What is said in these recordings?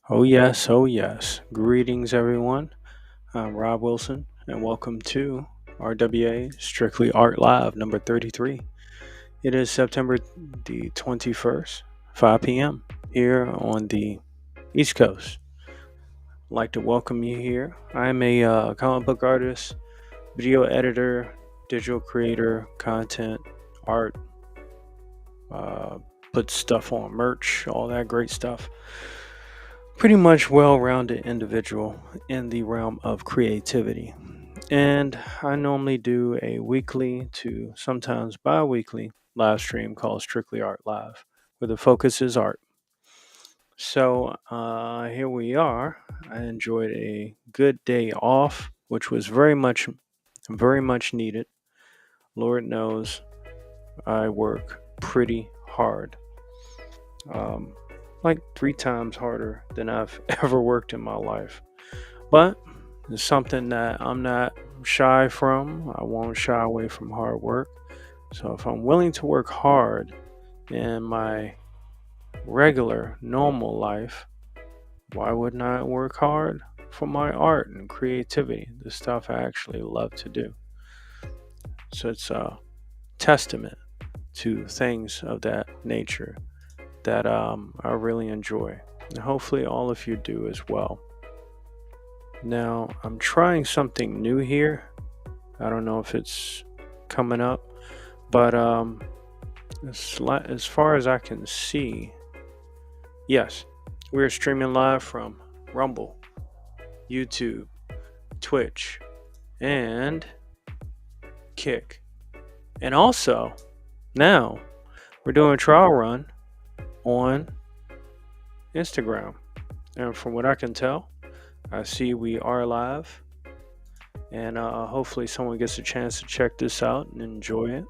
Oh yes. Greetings, everyone. I'm Rob Wilson, and welcome to RWA Strictly Art Live number 33. It is September the 21st, 5 p.m. here on the East Coast. I'd like to welcome you here. I'm a comic book artist, video editor, digital creator, content, art, uh, put stuff on merch, all that great stuff. Pretty much well-rounded individual in the realm of creativity. And I normally do a weekly to sometimes bi-weekly live stream called Strictly Art Live, where the focus is art. So here we are. I enjoyed a good day off, which was very much needed. Lord knows I work pretty hard, um, like 3 times harder than I've ever worked in my life. But it's something that I'm not shy from. I won't shy away from hard work. So if I'm willing to work hard in my regular, normal life, why wouldn't I work hard for my art and creativity, the stuff I actually love to do? So it's a testament to things of that nature that I really enjoy. And hopefully all of you do as well. Now, I'm trying something new here. I don't know if it's coming up, but as far as I can see, yes, we're streaming live from Rumble, YouTube, Twitch, and Kick. And also, now we're doing a trial run on Instagram. And from what I can tell, I see we are live. And hopefully, someone gets a chance to check this out and enjoy it.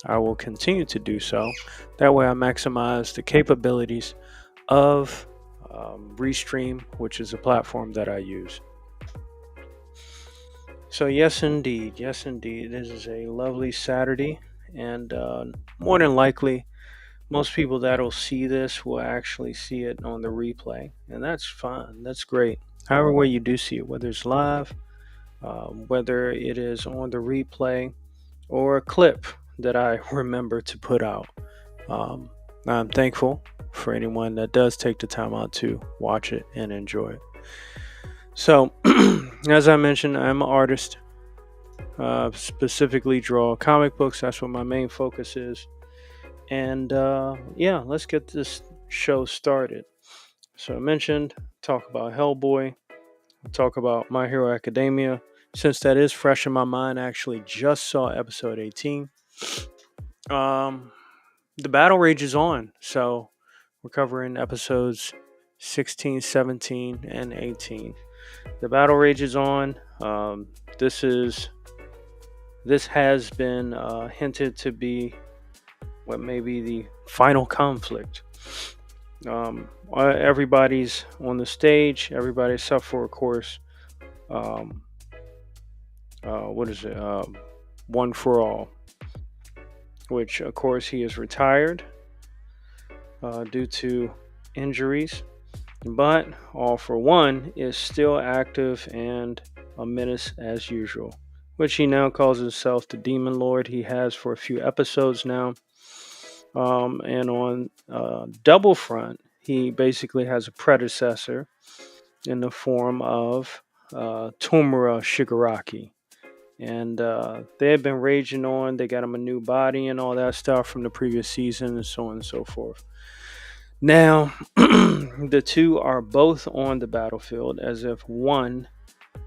I will continue to do so. That way, I maximize the capabilities of Restream, which is a platform that I use. So, yes, indeed, this is a lovely Saturday, and more than likely, most people that'll see this will actually see it on the replay, and that's fine. That's great. However, way you do see it, whether it's live, whether it is on the replay or a clip that I remember to put out. Um, I'm thankful for anyone that does take the time out to watch it and enjoy it. So, as I mentioned, I'm an artist. Specifically draw comic books. That's what my main focus is. And yeah, let's get this show started. So I mentioned, talk about Hellboy, talk about My Hero Academia. Since that is fresh in my mind, I actually just saw episode 18. Um, the battle rages on, so we're covering episodes 16, 17, and 18. The battle rages on. This has been hinted to be what may be the final conflict. Everybody's on the stage. Everybody except for, of course, um, what is it? One for All, which, of course, he is retired due to injuries. But All for One is still active and a menace as usual, which he now calls himself the Demon Lord. He has for a few episodes now. And on Double Front, he basically has a predecessor in the form of Tomura Shigaraki. And they had been raging on. They got him a new body and all that stuff from the previous season and so on and so forth. Now, the two are both on the battlefield as if one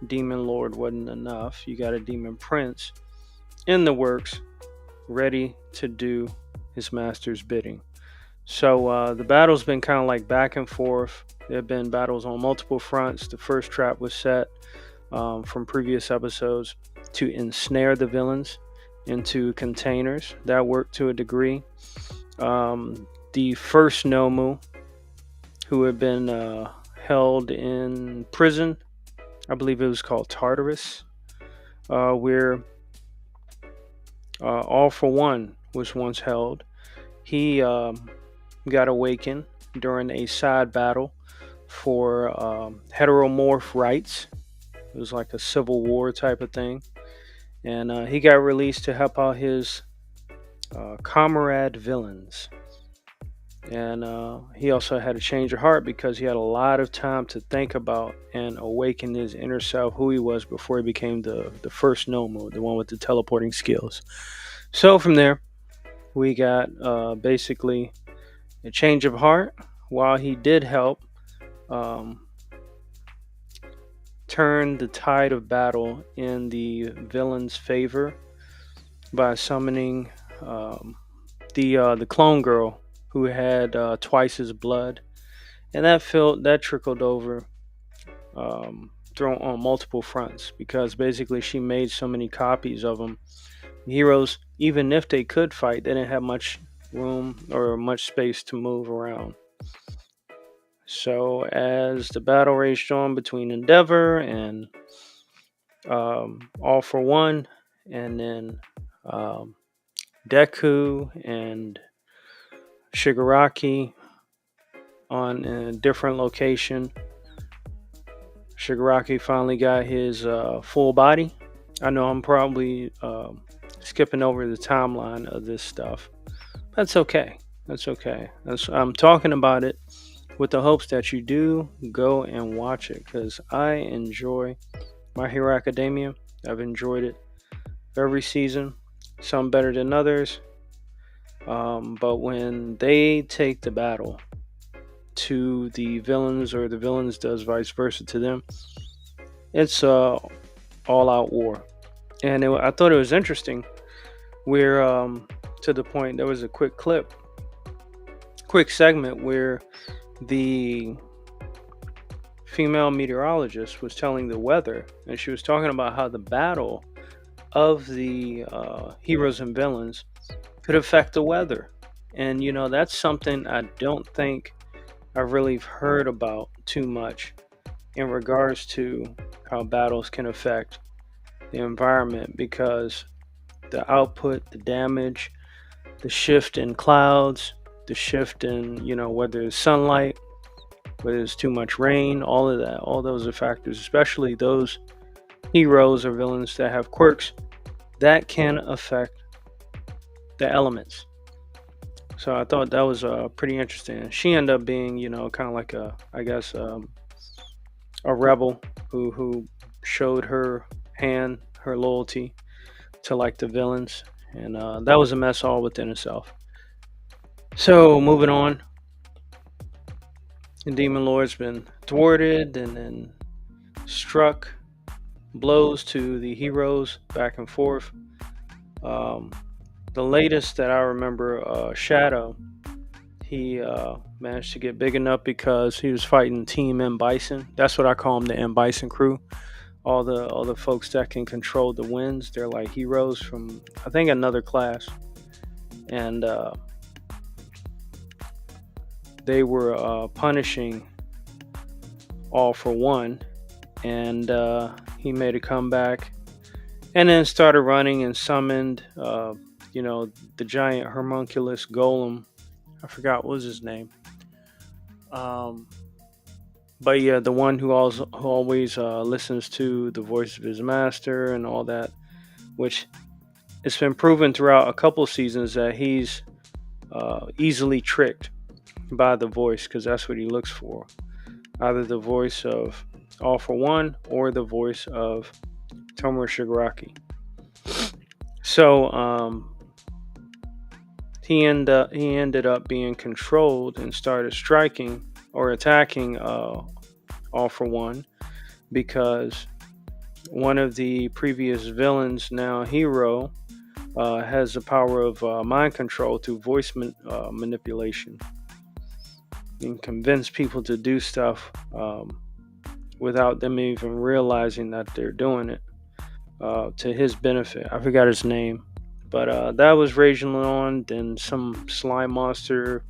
Demon Lord wasn't enough. You got a Demon Prince in the works, ready to do his master's bidding. So the battle's been kind of like back and forth. There have been battles on multiple fronts. The first trap was set from previous episodes to ensnare the villains into containers. That worked to a degree. The first Nomu, who had been held in prison, I believe it was called Tartarus, where All for One was once held. He got awakened during a side battle for heteromorph rights. It was like a civil war type of thing. And he got released to help out his comrade villains. And he also had a change of heart because he had a lot of time to think about and awaken his inner self, who he was before he became the first Nomu, the one with the teleporting skills. So from there, we got basically a change of heart. While he did help um, turn the tide of battle in the villain's favor by summoning the clone girl who had twice his blood, and that trickled over through on multiple fronts because basically she made so many copies of them. Heroes, even if they could fight, they didn't have much room or much space to move around. So as the battle raged on between Endeavor and All for One, and then um, Deku and Shigaraki on a different location, Shigaraki finally got his full body. I know I'm probably skipping over the timeline of this stuff. That's okay. That's okay. I'm talking about it with the hopes that you do go and watch it because I enjoy My Hero Academia. I've enjoyed it every season, some better than others. But when they take the battle to the villains or the villains does vice versa to them, it's all out war. And I thought it was interesting where to the point there was a quick segment where the female meteorologist was telling the weather, and she was talking about how the battle of the heroes and villains could affect the weather. And that's something I don't think I've really heard about too much in regards to how battles can affect the environment, because the output, the damage, the shift in clouds, the shift in whether it's sunlight, whether it's too much rain, all of that, all those are factors, especially those heroes or villains that have quirks that can affect the elements. So I thought that was pretty interesting. She ended up being kind of like a rebel who showed her loyalty to like the villains, and that was a mess all within itself. So moving on, the Demon Lord's been thwarted and then struck blows to the heroes back and forth. The latest that I remember, Shadow, he managed to get big enough because he was fighting Team M Bison. That's what I call them, the M Bison crew. All the folks that can control the winds. They're like heroes from, I think, another class, and they were punishing All for One, and he made a comeback, and then started running and summoned, the giant homunculus golem. I forgot what was his name. But yeah, the one who always listens to the voice of his master and all that, which it's been proven throughout a couple seasons that he's easily tricked by the voice, because that's what he looks for. Either the voice of All for One or the voice of Tomoe Shigaraki. So he ended up being controlled and started striking or attacking All for One, because one of the previous villains, now hero, has the power of mind control through voice manipulation, and convince people to do stuff without them even realizing that they're doing it to his benefit. I forgot his name, but that was raging on. Then some slime monster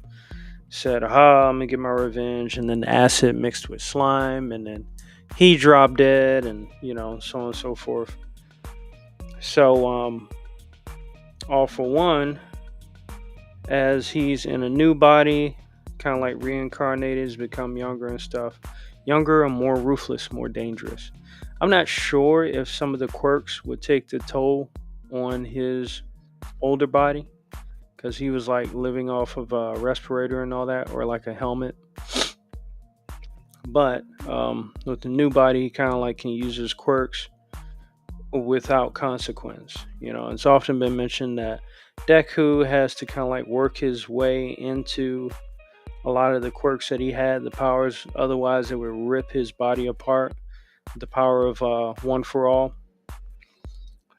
said, "Aha, I'm gonna get my revenge," and then acid mixed with slime, and then he dropped dead, and so on and so forth. So All for One, as he's in a new body, kind of like reincarnated, has become younger and stuff. Younger and more ruthless, more dangerous. I'm not sure if some of the quirks would take the toll on his older body because he was like living off of a respirator and all that, or like a helmet. But with the new body, he kind of like can use his quirks without consequence. It's often been mentioned that Deku has to kind of like work his way into a lot of the quirks that he had, the powers. Otherwise, it would rip his body apart. The power of one for all.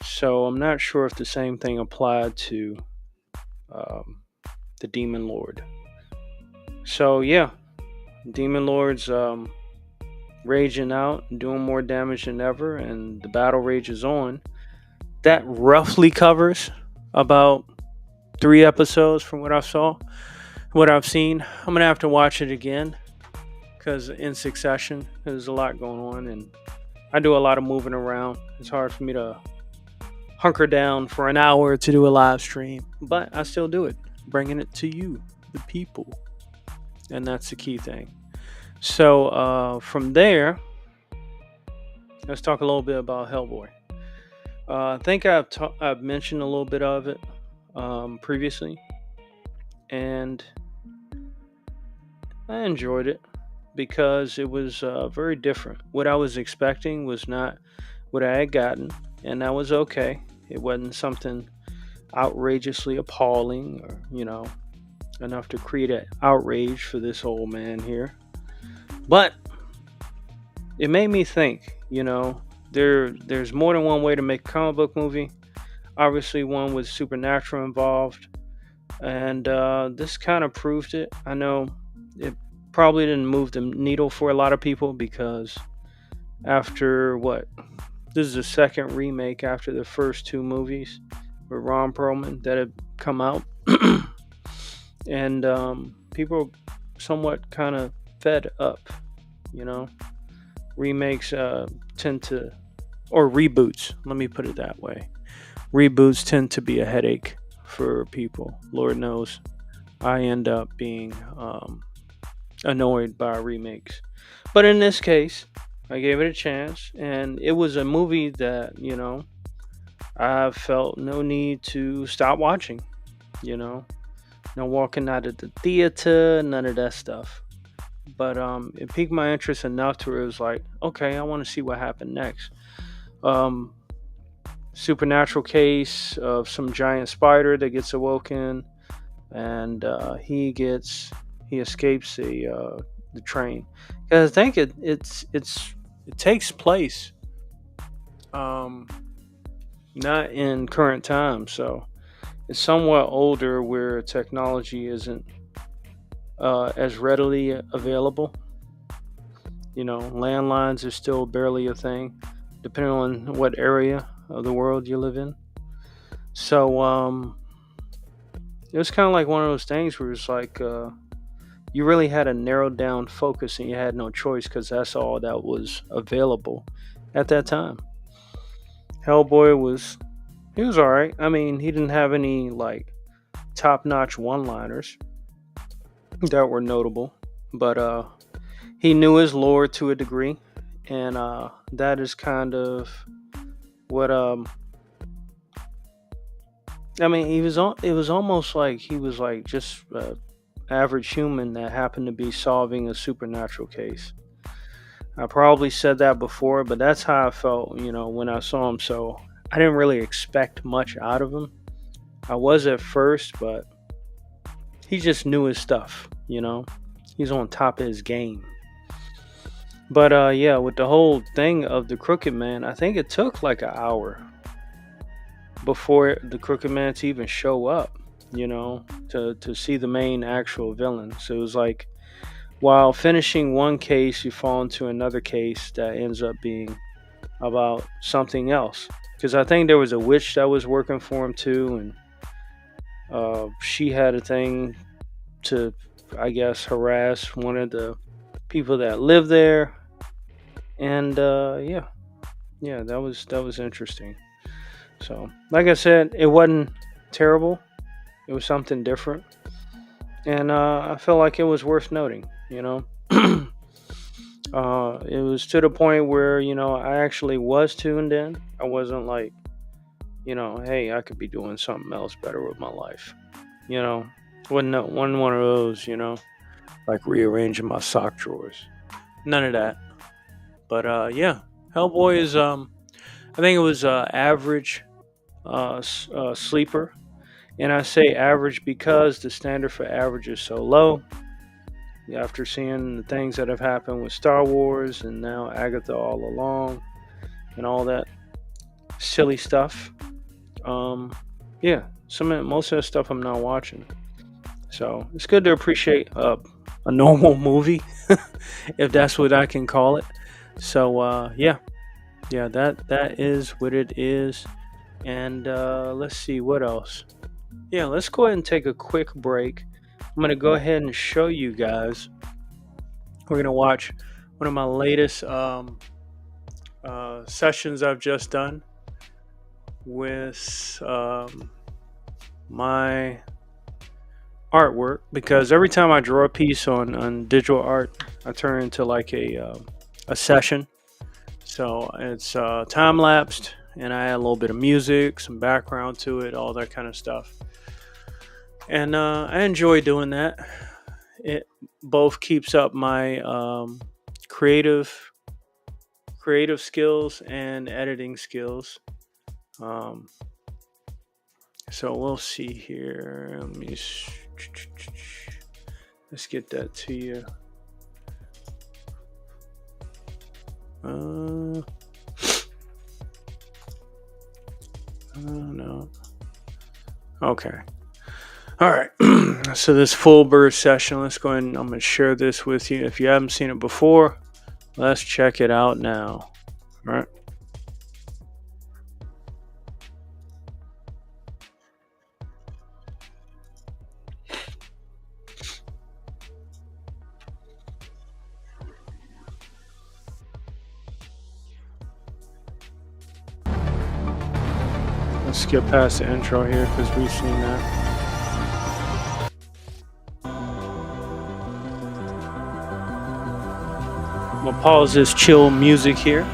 So I'm not sure if the same thing applied to um, the Demon Lord. So yeah, Demon Lord's raging out, doing more damage than ever, and the battle rages on. That roughly covers about 3 episodes from what I saw, what I've seen. I'm gonna have to watch it again because in succession, there's a lot going on, and I do a lot of moving around. It's hard for me to hunker down for an hour to do a live stream, but I still do it, bringing it to you, the people, and that's the key thing. So from there, let's talk a little bit about Hellboy. I think I've mentioned a little bit of it previously, and I enjoyed it because it was very different. What I was expecting was not what I had gotten, and that was okay. It wasn't something outrageously appalling or, enough to create an outrage for this old man here. But it made me think, there's more than one way to make a comic book movie. Obviously, one with supernatural involved. And this kind of proved it. I know it probably didn't move the needle for a lot of people because after this is the second remake after the first two movies with Ron Perlman that had come out. And people somewhat kind of fed up, Remakes tend to, or reboots, let me put it that way. Reboots tend to be a headache for people. Lord knows I end up being annoyed by remakes. But in this case, I gave it a chance, and it was a movie that, I felt no need to stop watching, No walking out of the theater, none of that stuff. But it piqued my interest enough to where it was like, okay, I want to see what happened next. Supernatural case of some giant spider that gets awoken, and he escapes the train. Because I think it takes place not in current times, so it's somewhat older where technology isn't as readily available. Landlines are still barely a thing, depending on what area of the world you live in. So it was kind of like one of those things where it's like you really had a narrowed down focus and you had no choice because that's all that was available at that time. Hellboy was all right. I mean, he didn't have any like top-notch one-liners that were notable, but he knew his lore to a degree, and that is kind of what I mean. It was almost like he was like just average human that happened to be solving a supernatural case. I probably said that before, but that's how I felt, when I saw him. So I didn't really expect much out of him. I was at first, but he just knew his stuff, He's on top of his game. But yeah, with the whole thing of the Crooked Man, I think it took like an hour before the Crooked Man to even show up, to see the main actual villain. So it was like, while finishing one case, you fall into another case that ends up being about something else. Because I think there was a witch that was working for him too, and she had a thing to, I guess, harass one of the people that live there. And yeah, that was interesting. So, like I said, it wasn't terrible. It was something different. and I feel like it was worth noting. It was to the point where I actually was tuned in. I wasn't like, hey, I could be doing something else better with my life. You know, wasn't one of those. Like rearranging my sock drawers. None of that. But yeah, Hellboy is I think it was average sleeper, and I say average because the standard for average is so low. After seeing the things that have happened with Star Wars and now Agatha all along and all that silly stuff, yeah, most of the stuff I'm not watching. So it's good to appreciate a normal movie, if that's what I can call it. So yeah, that is what it is. And let's see what else. Yeah, let's go ahead and take a quick break. I'm gonna go ahead and show you guys. We're gonna watch one of my latest sessions I've just done with my artwork, because every time I draw a piece on digital art, I turn it into like a session. So it's time lapsed, and I add a little bit of music, some background to it, all that kind of stuff. And I enjoy doing that. It both keeps up my creative skills and editing skills. So we'll see here. Let's get that to you. No. Okay. All right. So this full burst session, let's go ahead and I'm going to share this with you. If you haven't seen it before, let's check it out now. All right. Let's skip past the intro here because we've seen that. I'm gonna pause this chill music here.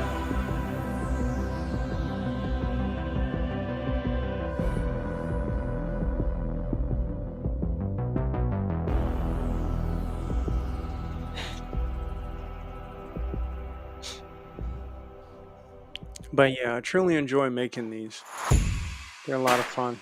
But yeah, I truly enjoy making these. They're a lot of fun.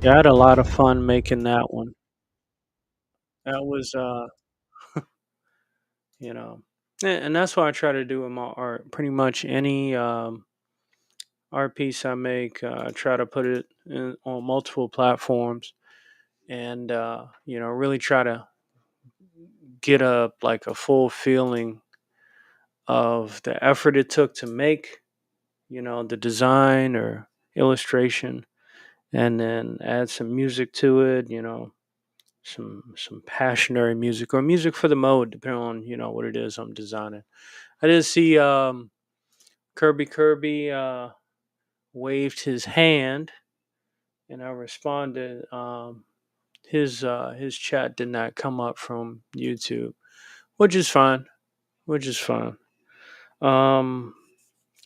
Yeah, I had a lot of fun making that one. That was, you know, and that's what I try to do with my art. Pretty much any art piece I make, I try to put it on multiple platforms, and really try to get a full feeling of the effort it took to make, the design or illustration, and then add some music to it, some passionary music or music for the mode, depending on what it is I'm designing. I did see Kirby waved his hand, and I responded. His chat did not come up from YouTube, which is fine. Which is fine. Um,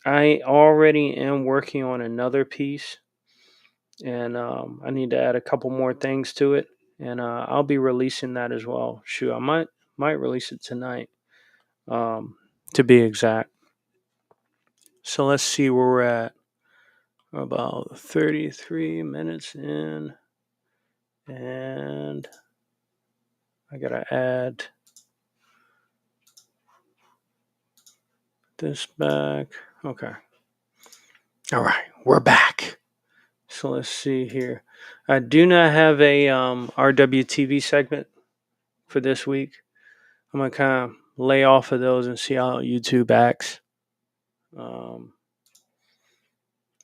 I already am working on another piece, and I need to add a couple more things to it, and I'll be releasing that as well. Shoot, I might release it tonight, um, to be exact. So let's see where we're at. We're about 33 minutes in, and I gotta add this back. Okay. All right, we're back. So let's see here. I do not have a RWTV segment for this week. I'm gonna kind of lay off of those and see how YouTube acts. Um,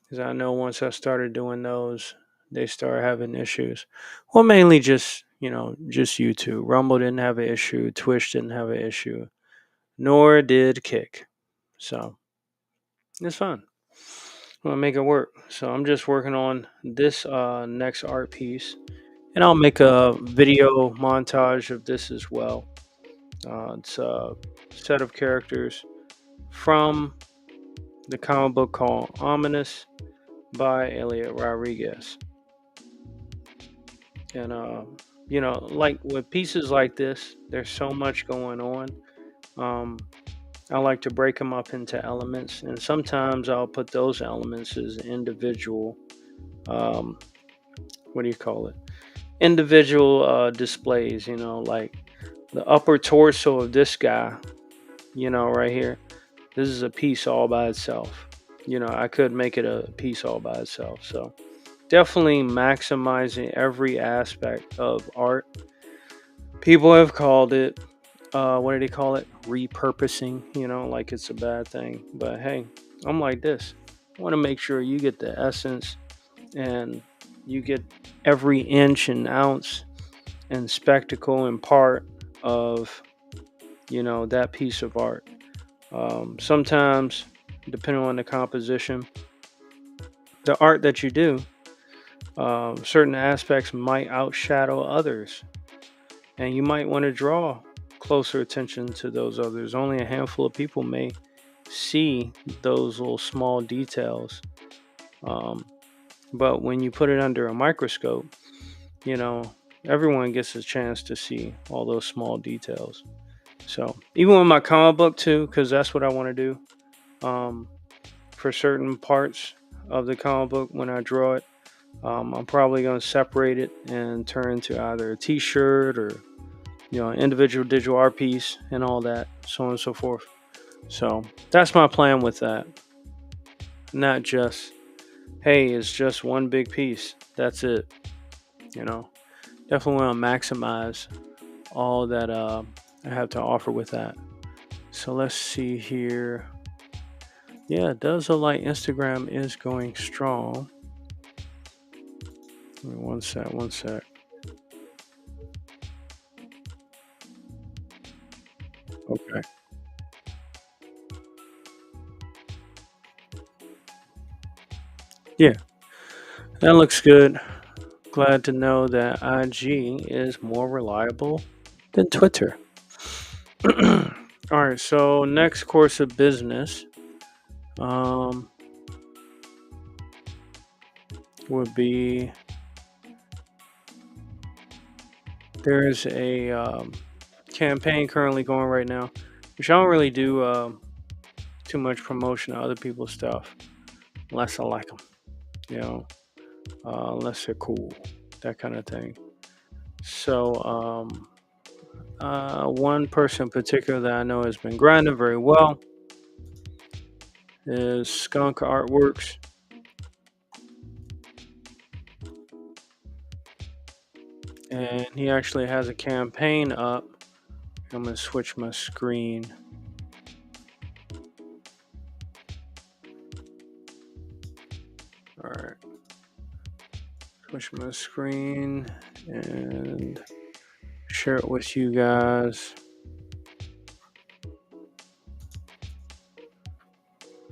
because I know once I started doing those, they start having issues. Well, mainly just YouTube. Rumble didn't have an issue. Twitch didn't have an issue. Nor did Kick. So it's fun. I'm gonna make it work. So I'm just working on this next art piece, and I'll make a video montage of this as well. It's a set of characters from the comic book called Ominous by Elliot Rodriguez. And, like with pieces like this, there's so much going on. Um, I like to break them up into elements, and sometimes I'll put those elements as individual, um, what do you call it? Individual displays, like the upper torso of this guy, right here. This is a piece all by itself. I could make it a piece all by itself. So definitely maximizing every aspect of art. People have called it, what do they call it? Repurposing, like it's a bad thing. But hey, I'm like this. I want to make sure you get the essence and you get every inch and ounce and spectacle and part of, that piece of art. Sometimes, depending on the composition, the art that you do, certain aspects might outshadow others, and you might want to draw closer attention to those others. Only a handful of people may see those little small details. Um, but when you put it under a microscope, you know, everyone gets a chance to see all those small details. So even with my comic book too, because that's what I want to do. Um, for certain parts of the comic book, when I draw it, I'm probably going to separate it and turn into either a T-shirt or individual digital art piece and all that, so on and so forth. So that's my plan with that. Not just, hey, it's just one big piece. That's it. You know, definitely want to maximize all that I have to offer with that. So let's see here. Yeah, it does look like Instagram is going strong. One sec, one sec. Okay. Yeah, that looks good. Glad to know that IG is more reliable than Twitter. All right, so next course of business um, would be there's a campaign currently going right now, which I don't really do too much promotion of other people's stuff unless I like them, you know, unless they're cool. that kind of thing. So, one person in particular that I know has been grinding very well is Skunk Artworks. And he actually has a campaign up. I'm going to switch my screen. All right. Switch my screen and share it with you guys.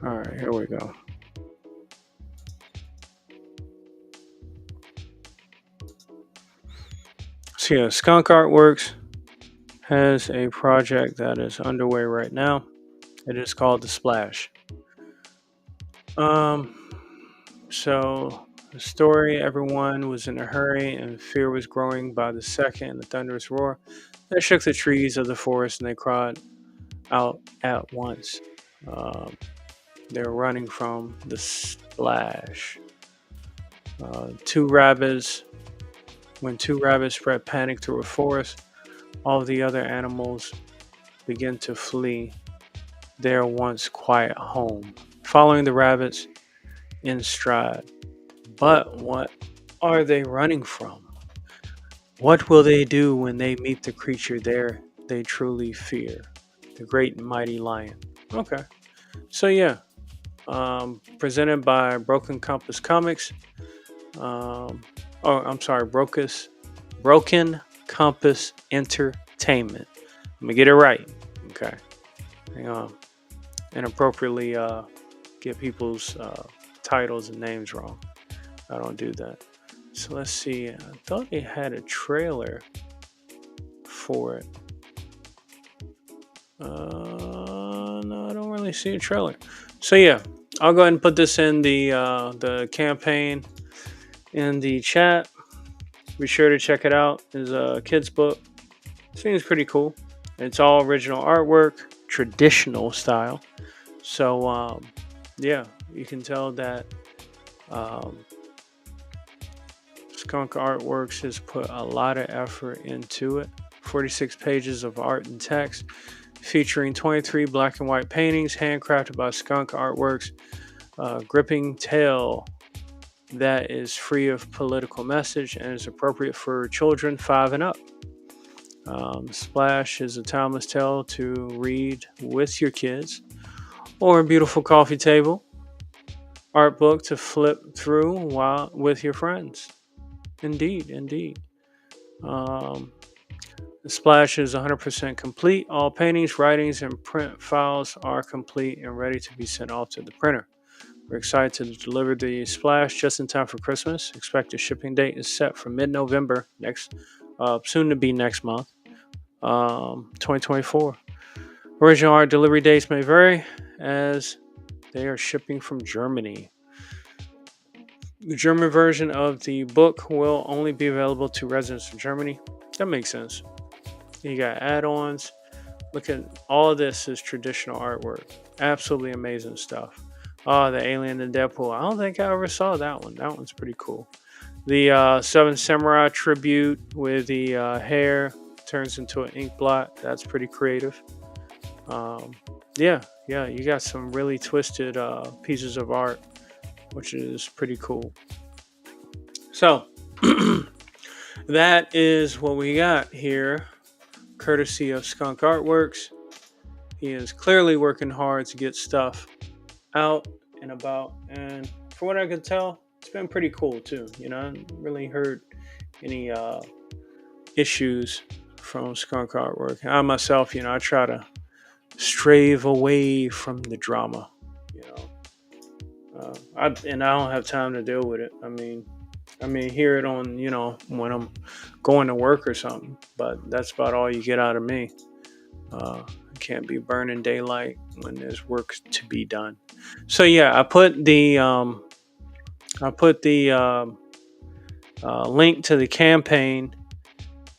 All right, here we go. So yeah, Skunk Artworks has a project that is underway right now. It is called The Splash. So the story, everyone was in a hurry and fear was growing by the second and the thunderous roar. They shook the trees of the forest and they cried out at once. They were running from the splash. Two rabbits, when two rabbits spread panic through a forest, all the other animals began to flee their once quiet home, following the rabbits in stride. But what are they running from? What will they do when they meet the creature there they truly fear? The great and mighty lion. Okay. So yeah. Presented by Broken Compass Comics. I'm sorry, Broken Compass Entertainment. Let me get it right. Okay. Hang on. Inappropriately get people's titles and names wrong. I don't do that. So let's see. I thought they had a trailer for it. No, I don't really see a trailer. So yeah, I'll go ahead and put this in the campaign in the chat. Be sure to check it out. It's a kid's book. Seems pretty cool. It's all original artwork, traditional style. So yeah, you can tell that Skunk Artworks has put a lot of effort into it. 46 pages of art and text, featuring 23 black and white paintings handcrafted by Skunk Artworks. Gripping tale that is free of political message and is appropriate for children 5 and up. Splash is a timeless tale to read with your kids, or a beautiful coffee table art book to flip through while with your friends. Indeed. The Splash is 100% complete. All paintings, writings, and print files are complete and ready to be sent off to the printer. We're excited to deliver the Splash just in time for Christmas. Expected shipping date is set for mid-November, soon to be next month, 2024. Original art delivery dates may vary as they are shipping from Germany. The German version of the book will only be available to residents of Germany. That makes sense. You got add-ons. Look at all of this is traditional artwork. Absolutely amazing stuff. Oh, the Alien and Deadpool. I don't think I ever saw that one. That one's pretty cool. The Seven Samurai tribute with the hair turns into an ink blot. That's pretty creative. Yeah, you got some really twisted pieces of art, which is pretty cool. So, that is what we got here, courtesy of Skunk Artworks. He is clearly working hard to get stuff out and about, and from what I can tell, it's been pretty cool too. You know, I haven't really heard any issues from Skunk Artwork. I myself, I try to strave away from the drama. I don't have time to deal with it. I mean, hear it on, when I'm going to work or something, but that's about all you get out of me. I can't be burning daylight when there's work to be done. So yeah, I put the link to the campaign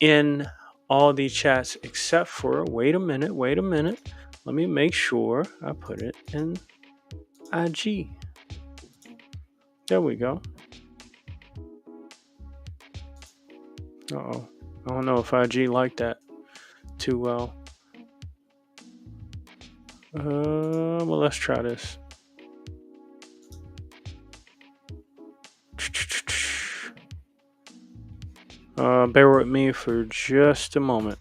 in all the chats except for, wait a minute. Let me make sure I put it in IG. There we go. Uh-oh. I don't know if IG liked that too well. Well, let's try this. Bear with me for just a moment.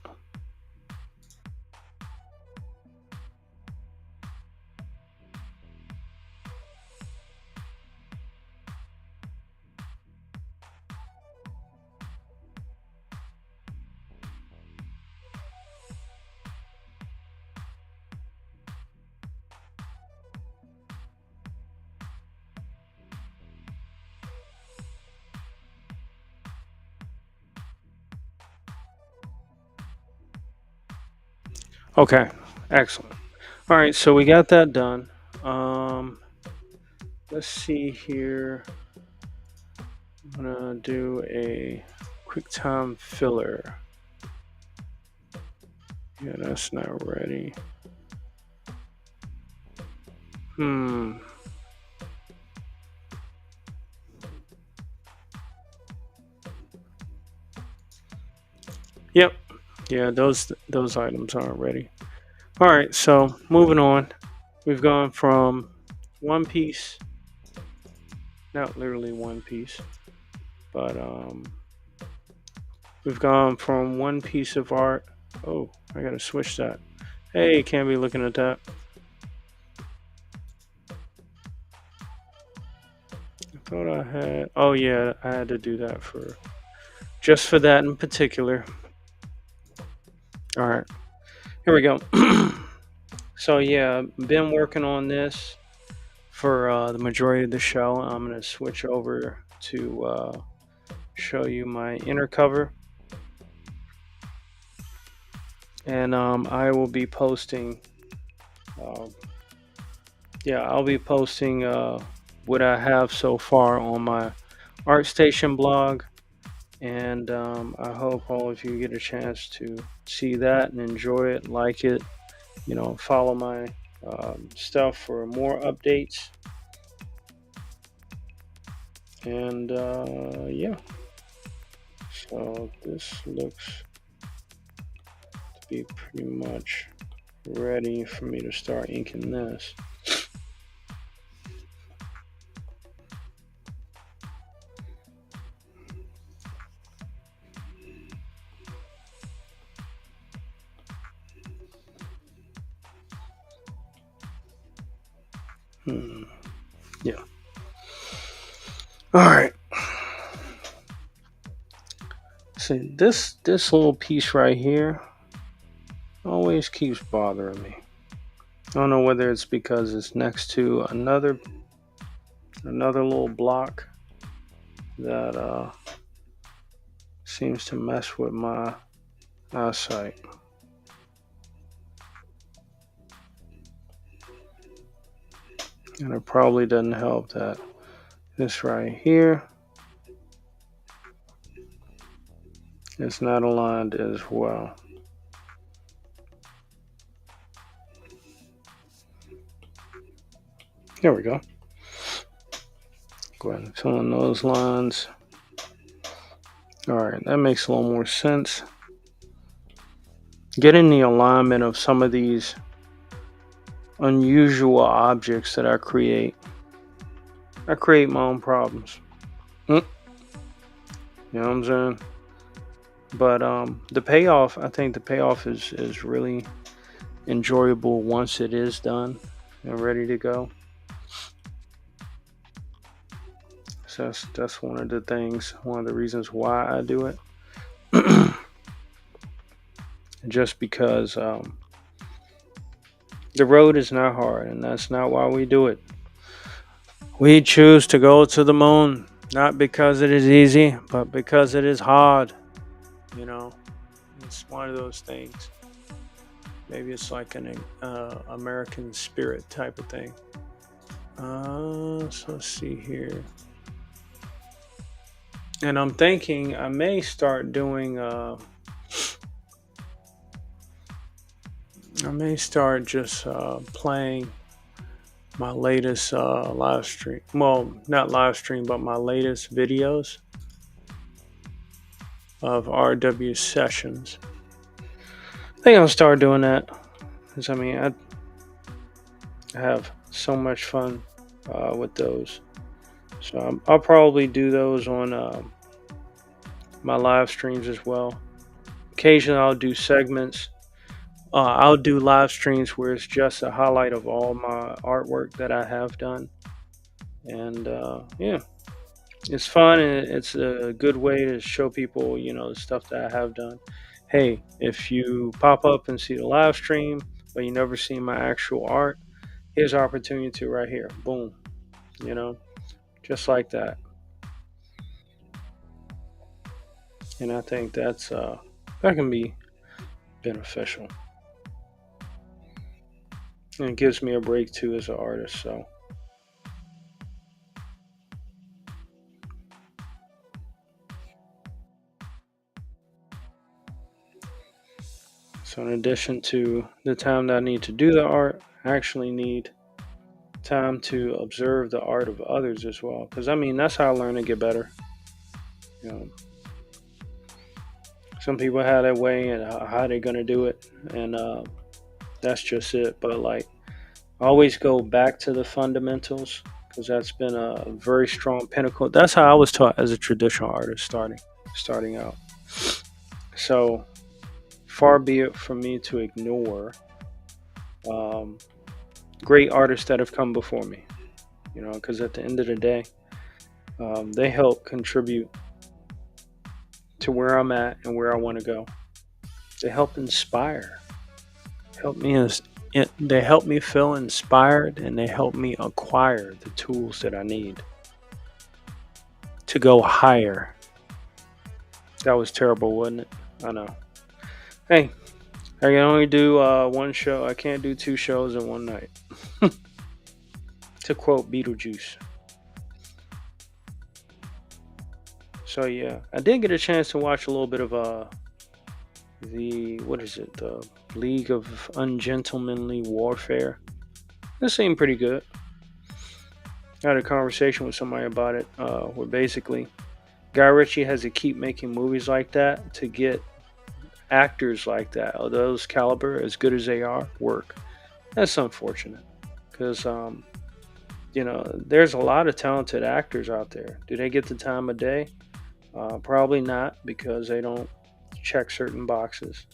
Okay, excellent. All right, so we got that done. Let's see here. I'm gonna do a QuickTime filler. Yeah, that's not ready. Yep. Yeah, those items aren't ready. All right, so moving on. We've gone from one piece, not literally one piece, but we've gone from one piece of art. Oh, I gotta switch that. Hey, can't be looking at that. I thought I had. Oh yeah, I had to do that for just for that in particular. All right, here we go. So yeah, been working on this for the majority of the show. I'm gonna switch over to show you my inner cover, and I will be posting. Uh, yeah, I'll be posting what I have so far on my ArtStation blog, and I hope all of you get a chance to see that and enjoy it, like it. You know, follow my stuff for more updates, and yeah. So this looks to be pretty much ready for me to start inking this. Yeah. All right. See, this little piece right here always keeps bothering me. I don't know whether it's because it's next to another little block that seems to mess with my eyesight. And it probably doesn't help that this right here is not aligned as well. There we go. Go ahead and fill in those lines. All right, that makes a little more sense. Getting the alignment of some of these unusual objects that I create my own problems. You know what I'm saying? But the payoff, I think the payoff is really enjoyable once it is done and ready to go. So that's one of the reasons why I do it. Just because the road is not hard, and that's not why we do it. We choose to go to the moon, not because it is easy, but because it is hard. You know, it's one of those things. Maybe it's like an American spirit type of thing. So let's see here. And I'm thinking I may start doing I may start just playing my latest live stream. Well, not live stream, but my latest videos. of RW sessions. I think I'll start doing that because I have so much fun with those. So I'll probably do those on my live streams as well. Occasionally, I'll do segments. I'll do live streams where it's just a highlight of all my artwork that I have done, and yeah, it's fun and it's a good way to show people, the stuff that I have done. Hey, if you pop up and see the live stream, but you never seen my actual art, here's an opportunity to right here. Boom, you know, just like that. And I think that can be beneficial. And it gives me a break too as an artist. So in addition to the time that I need to do the art, I actually need time to observe the art of others as well. Because that's how I learn to get better. You know, some people have their way and how they're gonna do it, and that's just it. But like, I always go back to the fundamentals because that's been a very strong pinnacle. That's how I was taught as a traditional artist starting out. So far be it from me to ignore um, great artists that have come before me. Because at the end of the day, they help contribute to where I'm at and where I want to go. They help inspire, help me as they help me feel inspired, and they help me acquire the tools that I need to go higher. That was terrible, wasn't it? I know. Hey, I can only do one show. I can't do two shows in one night. To quote Beetlejuice. So yeah, I did get a chance to watch a little bit of the what is it? The League of Ungentlemanly Warfare. This seemed pretty good. I had a conversation with somebody about it, where basically Guy Ritchie has to keep making movies like that to get actors like that, of those caliber, as good as they are, work. That's unfortunate because there's a lot of talented actors out there. Do they get the time of day? Probably not, because they don't check certain boxes.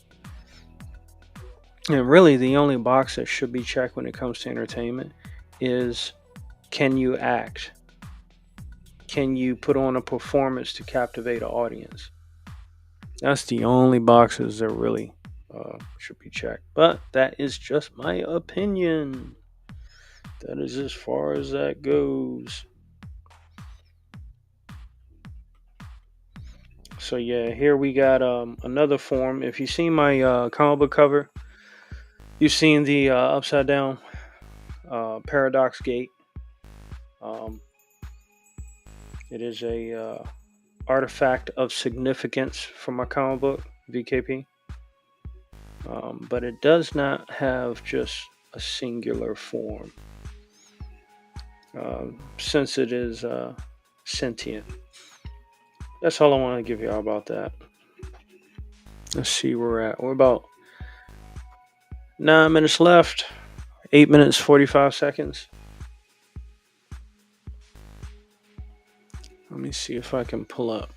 And really, the only box that should be checked when it comes to entertainment is, can you act? Can you put on a performance to captivate an audience? That's the only boxes that really should be checked. But that is just my opinion. That is as far as that goes. So yeah, here we got another form. If you've seen my comic book cover, you've seen the upside down paradox gate. Um, it is a artifact of significance from my comic book VKP, but it does not have just a singular form, since it is sentient. That's all I want to give y'all about that. Let's see where we're at. We're about 9 minutes left. 8 minutes 45 seconds. Let me see if I can pull up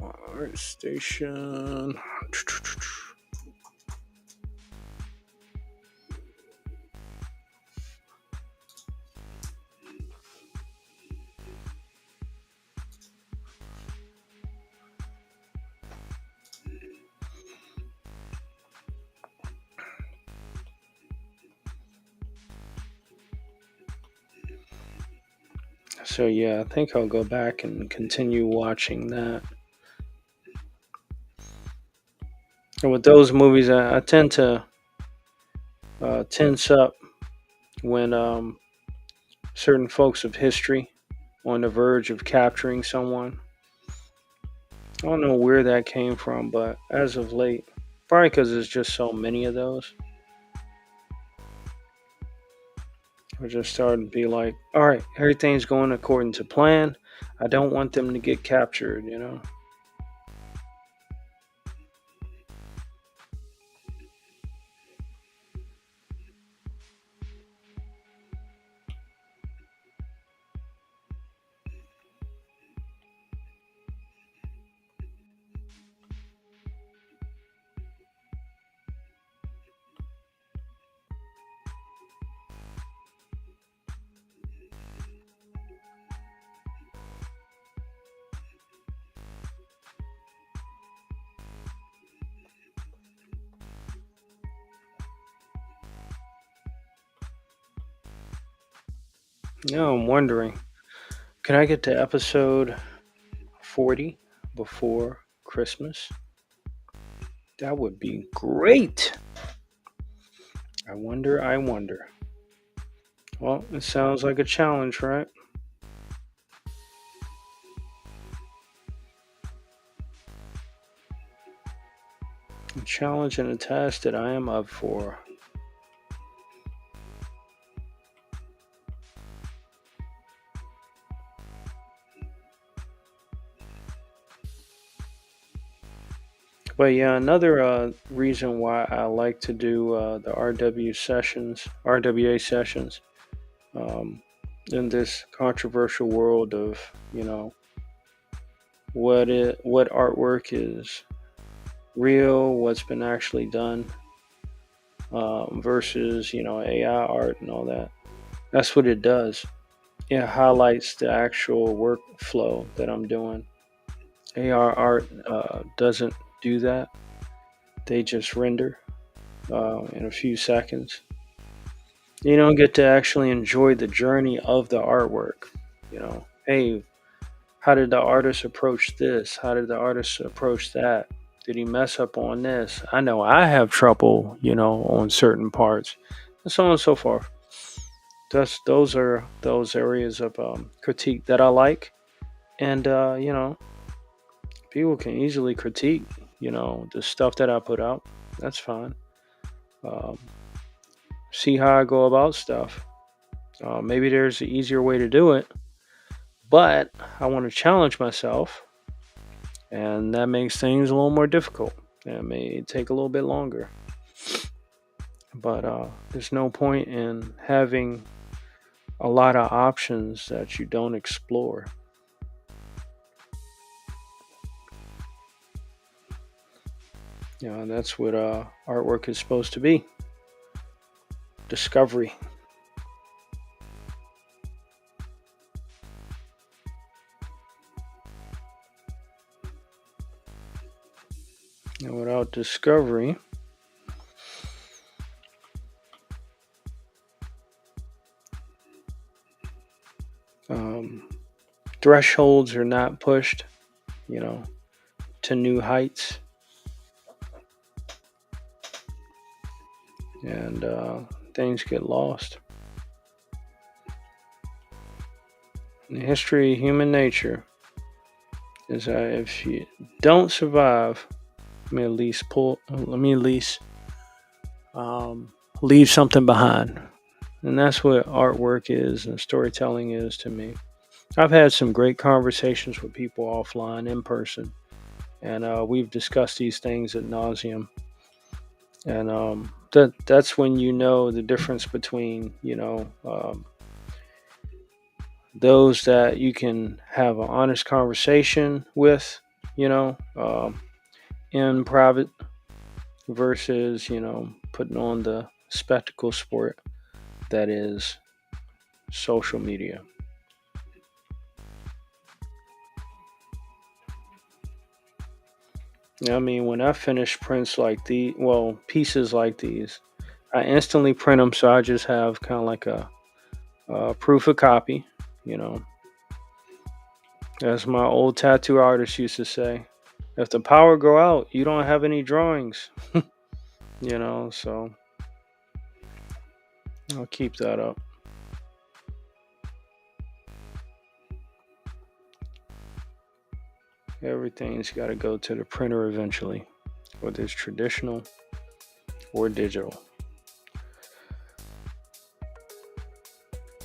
art station. So yeah, I think I'll go back and continue watching that. And with those movies, I tend to tense up when certain folks of history on the verge of capturing someone. I don't know where that came from, but as of late, probably because there's just so many of those, I just started to be like, all right, everything's going according to plan. I don't want them to get captured. Now I'm wondering, can I get to episode 40 before Christmas? That would be great. I wonder, I wonder. Well, it sounds like a challenge, right? A challenge and a task that I am up for. But yeah, another reason why I like to do the RWA sessions, um, in this controversial world of what artwork is real, what's been actually done, versus AI art and all that. That's what it does. It highlights the actual workflow that I'm doing. AR art doesn't do that. They just render in a few seconds. You don't get to actually enjoy the journey of the artwork. Hey, how did the artist approach this? How did the artist approach that? Did he mess up on this? I know I have trouble, on certain parts, and so on and so forth. Those are those areas of critique that I like, and people can easily critique, the stuff that I put out. That's fine. Um, See how I go about stuff. Maybe there's an easier way to do it, but I want to challenge myself, and that makes things a little more difficult. It may take a little bit longer, but there's no point in having a lot of options that you don't explore. That's what artwork is supposed to be: discovery. And without discovery, um, thresholds are not pushed, you know, to new heights, and things get lost. The history of human nature is that if you don't survive, let me at least leave something behind. And that's what artwork is and storytelling is to me. I've had some great conversations with people offline, in person, and we've discussed these things at nauseum. And that's when you know the difference between those that you can have an honest conversation with, you know, um, in private, versus putting on the spectacle sport that is social media. I mean, when I finish prints like pieces like these, I instantly print them, so I just have kind of like a proof of copy. You know, as my old tattoo artist used to say, if the power go out, you don't have any drawings. So I'll keep that up. Everything's got to go to the printer eventually, whether it's traditional or digital.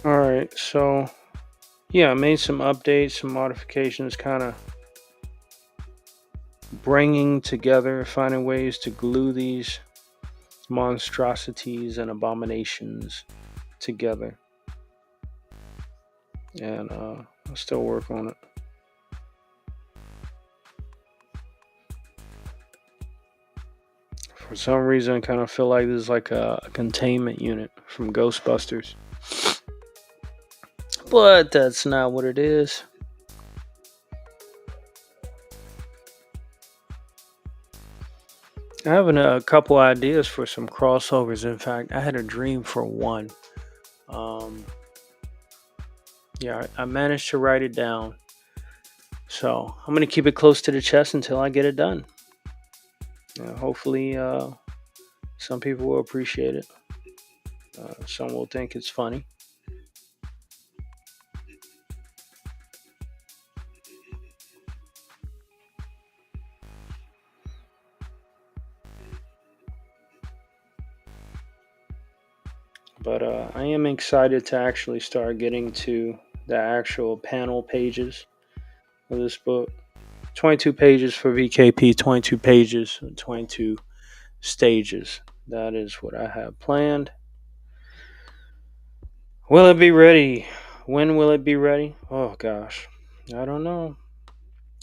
All right, so yeah, I made some updates, some modifications, kind of bringing together, finding ways to glue these monstrosities and abominations together. And I'll still work on it. For some reason, I kind of feel like this is like a containment unit from Ghostbusters. But that's not what it is. I have a couple ideas for some crossovers. In fact, I had a dream for one. Um, Yeah, I managed to write it down. So I'm going to keep it close to the chest until I get it done. Hopefully, some people will appreciate it. Some will think it's funny. But I am excited to actually start getting to the actual panel pages of this book. 22 pages for VKP, 22 pages, 22 stages. That is what I have planned. Will it be ready? When will it be ready? Oh gosh, I don't know.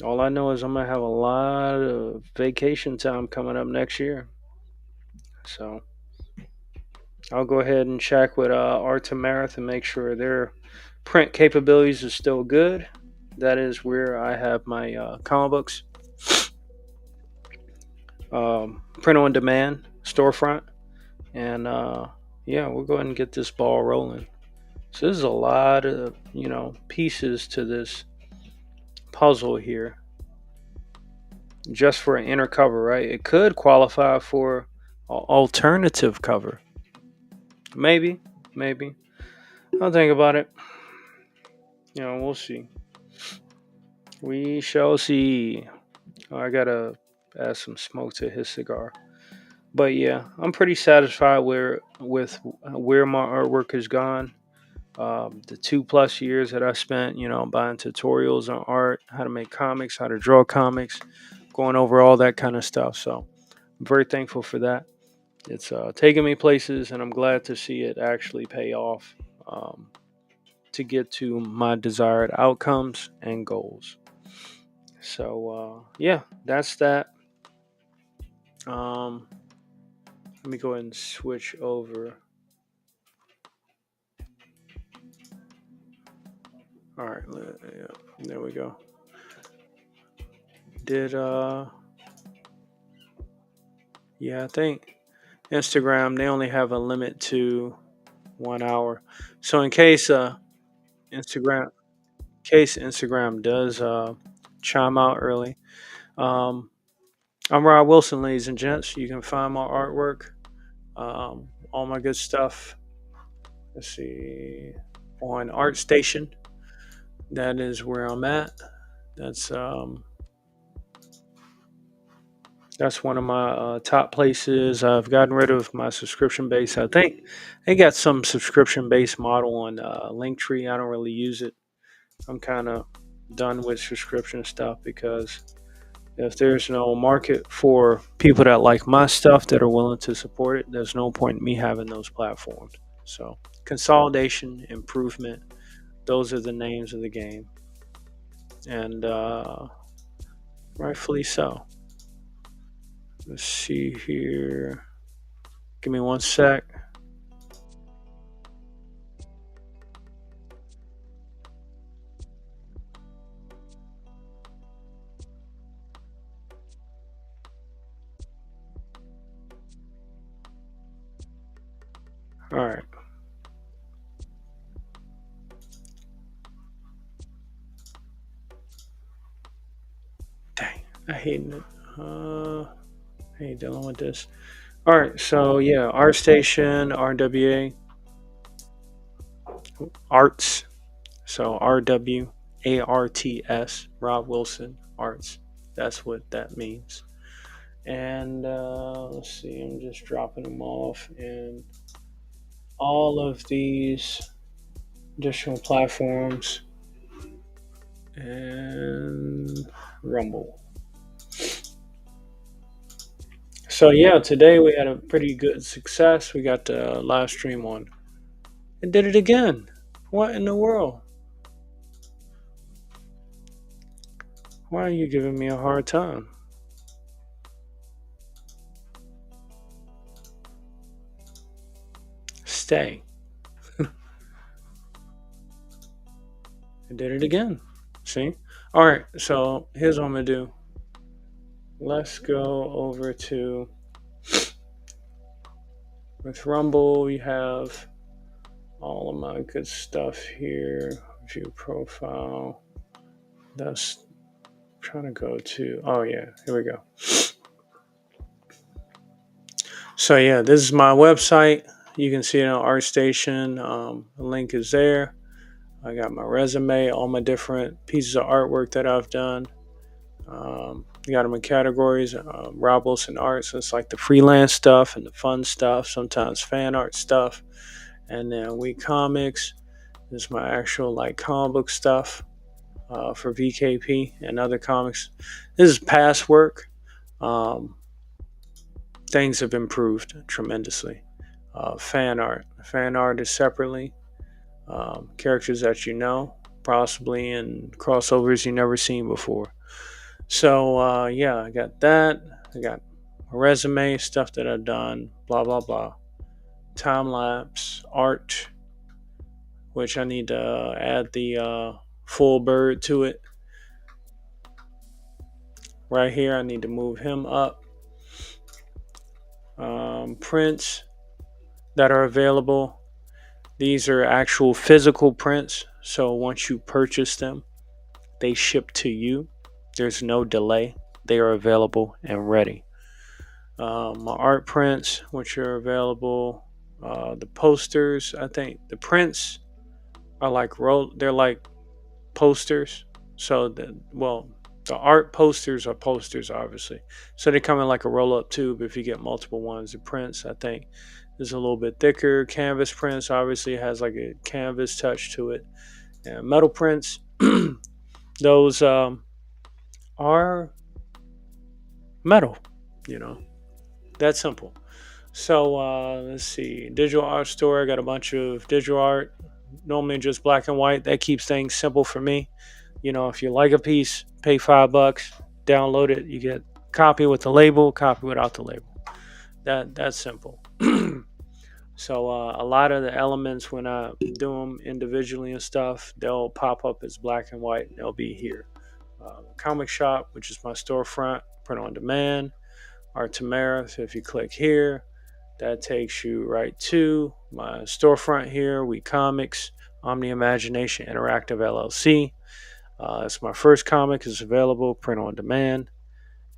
All I know is I'm gonna have a lot of vacation time coming up next year. So I'll go ahead and check with Art to Marath and make sure their print capabilities are still good. That is where I have my comic books, print on demand storefront, and yeah, we'll go ahead and get this ball rolling. So there's a lot of pieces to this puzzle here, just for an inner cover, right? It could qualify for an alternative cover, maybe, maybe. I'll think about it. We'll see. We shall see. Oh, I gotta add some smoke to his cigar. But yeah, I'm pretty satisfied with where my artwork has gone. The 2+ years that I spent, buying tutorials on art, how to make comics, how to draw comics, going over all that kind of stuff. So I'm very thankful for that. It's taken me places, and I'm glad to see it actually pay off, to get to my desired outcomes and goals. So yeah, that's that. Um, Let me go ahead and switch over. All right, yeah, there we go. Did Yeah, I think Instagram, they only have a limit to 1 hour. So Instagram, Instagram does chime out early. Um, I'm Rob Wilson, ladies and gents. You can find my artwork, all my good stuff. Let's see, on ArtStation. That is where I'm at. That's um, that's one of my top places. I've gotten rid of my subscription base. I think they got some subscription based model on Linktree. I don't really use it. I'm kind of done with subscription stuff, because if there's no market for people that like my stuff that are willing to support it, there's no point in me having those platforms. So consolidation, improvement, those are the names of the game, and rightfully so. Let's see here. Give me one sec. All right. Dang, I hate it. I hate dealing with this. All right, so yeah, ArtStation, RWA, Arts. So RWARTS, Rob Wilson Arts. That's what that means. And let's see, I'm just dropping them off in all of these additional platforms and Rumble. So yeah, today we had a pretty good success. We got the live stream on. It did it again. What in the world? Why are you giving me a hard time? Stay. I did it again. See? All right, so here's what I'm going to do. Let's go over to, with Rumble, we have all of my good stuff here. View profile. That's trying to go to. Oh yeah, here we go. So yeah, this is my website. You can see it on ArtStation. The link is there. I got my resume, all my different pieces of artwork that I've done. You got them in categories. Rob Wilson Art, so it's like the freelance stuff and the fun stuff, sometimes fan art stuff. And then We Comics is my actual like comic book stuff for VKP and other comics. This is past work. Things have improved tremendously. Fan art. Fan art is separately. Characters that you know, possibly in crossovers you never seen before. So yeah, I got that. I got a resume, stuff that I've done, blah blah blah. Time lapse art, which I need to add the full bird to it. Right here, I need to move him up. Prints that are available. These are actual physical prints. So once you purchase them, they ship to you. There's no delay. They are available and ready. My art prints, which are available. The posters, I think the prints are like they're like posters. So the art posters are posters, obviously. So they come in like a roll-up tube. If you get multiple ones, the prints, I think, is a little bit thicker. Canvas prints obviously has like a canvas touch to it. And metal prints, those are metal. You know, that's simple. So let's see. Digital art store. I got a bunch of digital art. Normally just black and white. That keeps things simple for me. You know, if you like a piece, pay $5, download it. You get copy with the label, copy without the label. That's simple. So a lot of the elements when I do them individually and stuff, they'll pop up as black and white. And they'll be here. Comic shop, which is my storefront, print on demand. Art Tamara. So if you click here, that takes you right to my storefront here. We Comics, Omni Imagination Interactive LLC. It's my first comic. It's available, print on demand.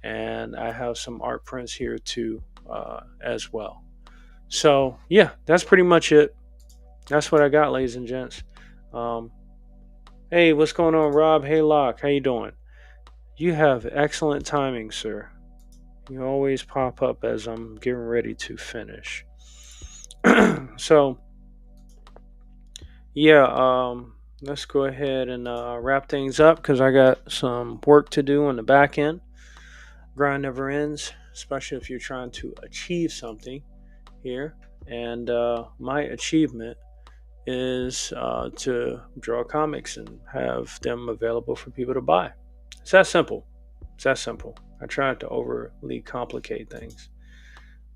And I have some art prints here too as well. So yeah, that's pretty much it. That's what I got, ladies and gents. Hey, what's going on, Rob? Hey, Locke, how you doing? You have excellent timing, sir. You always pop up as I'm getting ready to finish. So, yeah, let's go ahead and wrap things up because I got some work to do on the back end. Grind never ends, especially if you're trying to achieve something here. And my achievement is to draw comics and have them available for people to buy. It's that simple. It's that simple. I try not to overly complicate things,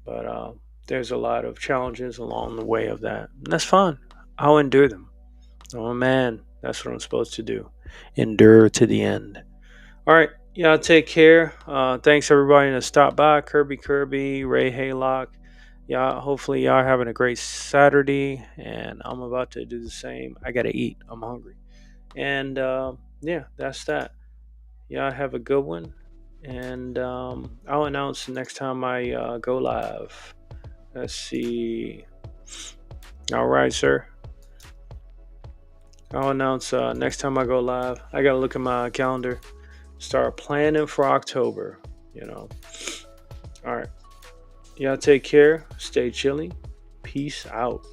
but there's a lot of challenges along the way of that. And that's fine. I'll endure them. Oh man, that's what I'm supposed to do. Endure to the end. All right. Y'all take care. Thanks everybody that stopped by. Kirby, Ray Haylock. Y'all, hopefully y'all having a great Saturday, and I'm about to do the same. I gotta eat. I'm hungry. And yeah, that's that. Y'all have a good one. And I'll announce the next time I go live. Let's see. All right, sir. I'll announce next time I go live. I gotta look at my calendar. Start planning for October. You know. All right. Y'all take care. Stay chilly. Peace out.